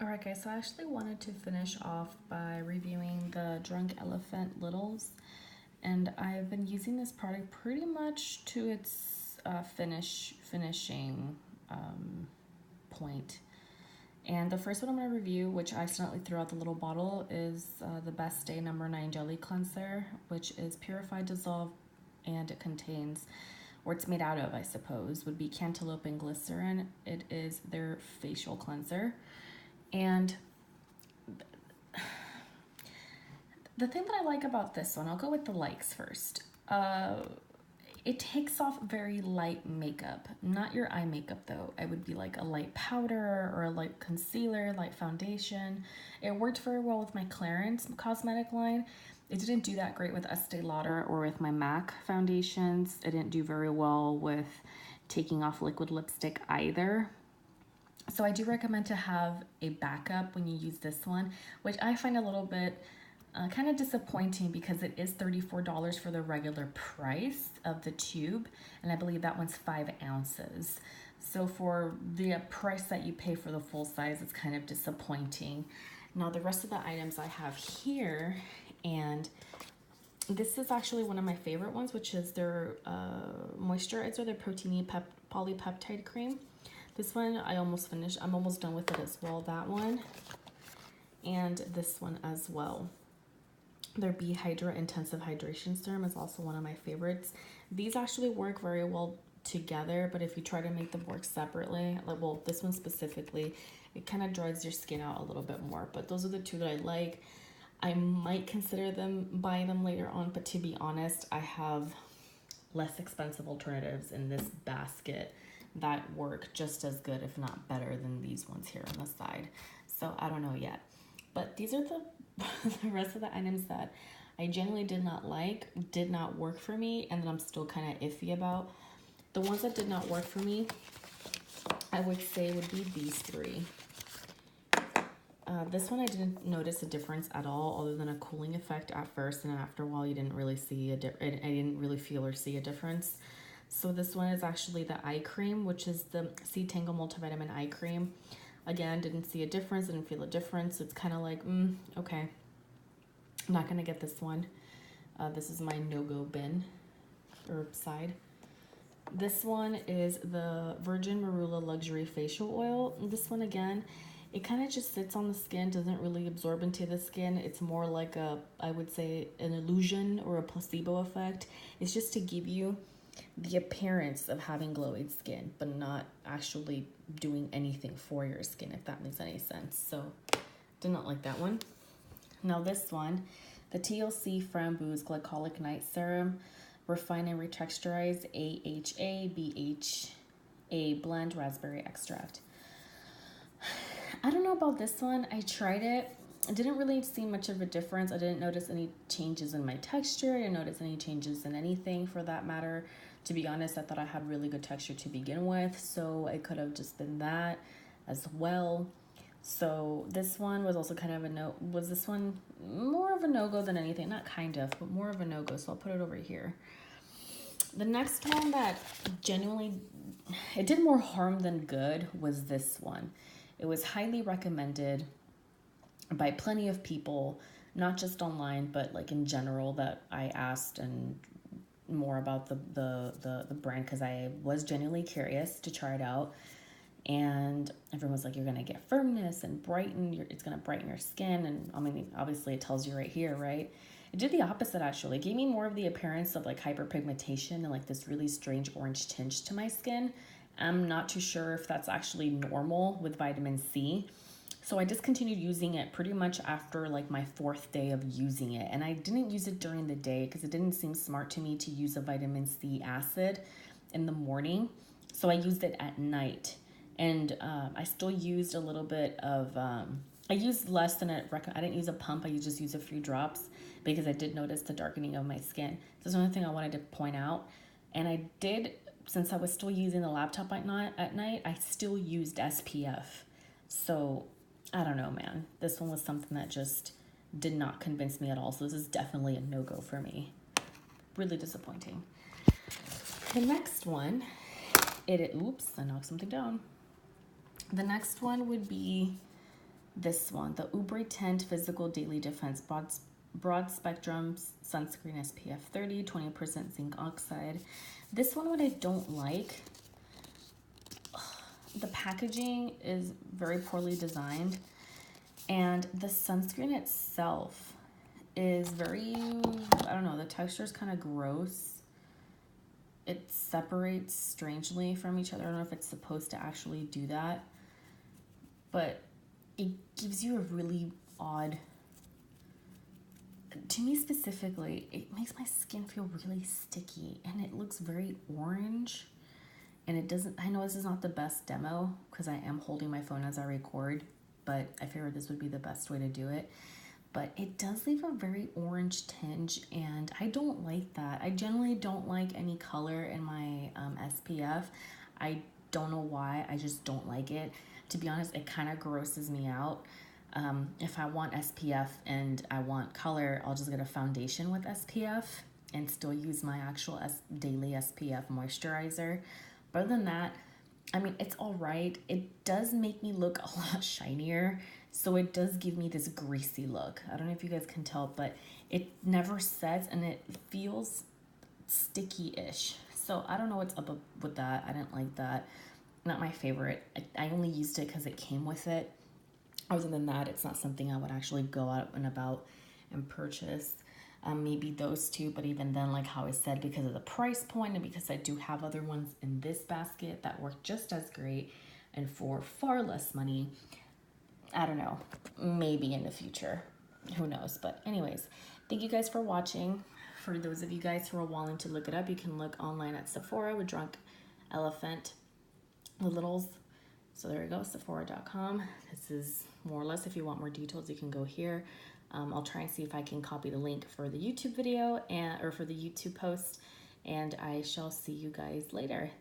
Alright guys, so I actually wanted to finish off by reviewing the Drunk Elephant Littles, and I've been using this product pretty much to its finishing point. And the first one I'm going to review, which I accidentally threw out the little bottle, is the Best Day number 9 Jelly Cleanser, which is purified, dissolved, and it contains, or it's made out of, I suppose, would be cantaloupe and glycerin. It is their facial cleanser. And the thing that I like about this one, I'll go with the likes first. It takes off very light makeup, not your eye makeup though. It would be like a light powder or a light concealer, light foundation. It worked very well with my Clarins cosmetic line. It didn't do that great with Estee Lauder or with my MAC foundations. It didn't do very well with taking off liquid lipstick either. So I do recommend to have a backup when you use this one, which I find a little bit kind of disappointing because it is $34 for the regular price of the tube, and I believe that one's 5 ounces. So for the price that you pay for the full size, it's kind of disappointing. Now the rest of the items I have here, and this is actually one of my favorite ones, which is their moisturizer, their Protein Polypeptide Cream. This one I almost finished. I'm almost done with it as well, that one. And this one as well. Their Be Hydra Intensive Hydration Serum is also one of my favorites. These actually work very well together, but if you try to make them work separately, like, well, this one specifically, it kind of dries your skin out a little bit more. But those are the two that I like. I might consider buying them later on, but to be honest, I have less expensive alternatives in this basket that work just as good, if not better, than these ones here on the side. So I don't know yet. But these are the rest of the items that I genuinely did not like, did not work for me, and that I'm still kind of iffy about. The ones that did not work for me, I would say would be these three. This one I didn't notice a difference at all, other than a cooling effect at first, and then after a while you didn't really see I didn't really feel or see a difference. So this one is actually the eye cream, which is the C Tango Multivitamin Eye Cream. Again, didn't see a difference, didn't feel a difference. It's kind of like, okay, I'm not gonna get this one. This is my no-go bin or side. This one is the Virgin Marula Luxury Facial Oil. This one, again, it kind of just sits on the skin, doesn't really absorb into the skin. It's more like I would say, an illusion or a placebo effect. It's just to give you the appearance of having glowy skin, but not actually doing anything for your skin, if that makes any sense. So did not like that one. Now this one, the TLC Framboos Glycolic Night Serum, Refine and Retexturize AHA BHA Blend Raspberry Extract. I don't know about this one. I tried it. I didn't really see much of a difference. I didn't notice any changes in my texture. I didn't notice any changes in anything for that matter. To be honest, I thought I had really good texture to begin with, so it could have just been that as well. So this one was also kind of a no. Was this one more of a no-go than anything? Not kind of, but more of a no-go. So I'll put it over here. The next one that genuinely, it did more harm than good was this one. It was highly recommended by plenty of people, not just online, but like in general, that I asked and more about the brand, because I was genuinely curious to try it out. And everyone was like, you're gonna get firmness and it's gonna brighten your skin. And I mean, obviously it tells you right here, right? It did the opposite, actually. It gave me more of the appearance of like hyperpigmentation and like this really strange orange tinge to my skin. I'm not too sure if that's actually normal with vitamin C. So I discontinued using it pretty much after like my 4th day of using it. And I didn't use it during the day because it didn't seem smart to me to use a vitamin C acid in the morning. So I used it at night. And I still used a little bit of, I used less than I didn't use a pump. I just used a few drops because I did notice the darkening of my skin. So that's another thing I wanted to point out. And I did, since I was still using the laptop at night, I still used SPF. So I don't know, man. This one was something that just did not convince me at all. So this is definitely a no-go for me. Really disappointing. The next one, oops, I knocked something down. The next one would be this one, the Ubre Tint Physical Daily Defense Broad Spectrum Sunscreen SPF 30, 20% zinc oxide. This one, what I don't like, the packaging is very poorly designed, and the sunscreen itself is very, I don't know, the texture is kind of gross. It separates strangely from each other. I don't know if it's supposed to actually do that, but it gives you a really odd, to me specifically, it makes my skin feel really sticky, and it looks very orange. And it doesn't, I know this is not the best demo because I am holding my phone as I record, but I figured this would be the best way to do it. But it does leave a very orange tinge, and I don't like that. I generally don't like any color in my SPF. I don't know why, I just don't like it. To be honest, it kind of grosses me out. If I want SPF and I want color, I'll just get a foundation with SPF and still use my actual daily SPF moisturizer. But other than that, I mean, it's all right. It does make me look a lot shinier, so it does give me this greasy look. I don't know if you guys can tell, but it never sets and it feels sticky-ish. So I don't know what's up with that. I didn't like that. Not my favorite. I only used it because it came with it. Other than that, it's not something I would actually go out and about and purchase. Maybe those two, but even then, like how I said, because of the price point and because I do have other ones in this basket that work just as great and for far less money, I don't know, maybe in the future, who knows. But anyways, thank you guys for watching. For those of you guys who are wanting to look it up, you can look online at Sephora with Drunk Elephant, the littles. So there you go, Sephora.com. This is more or less, if you want more details, you can go here. I'll try and see if I can copy the link for the YouTube video or for the YouTube post, and I shall see you guys later.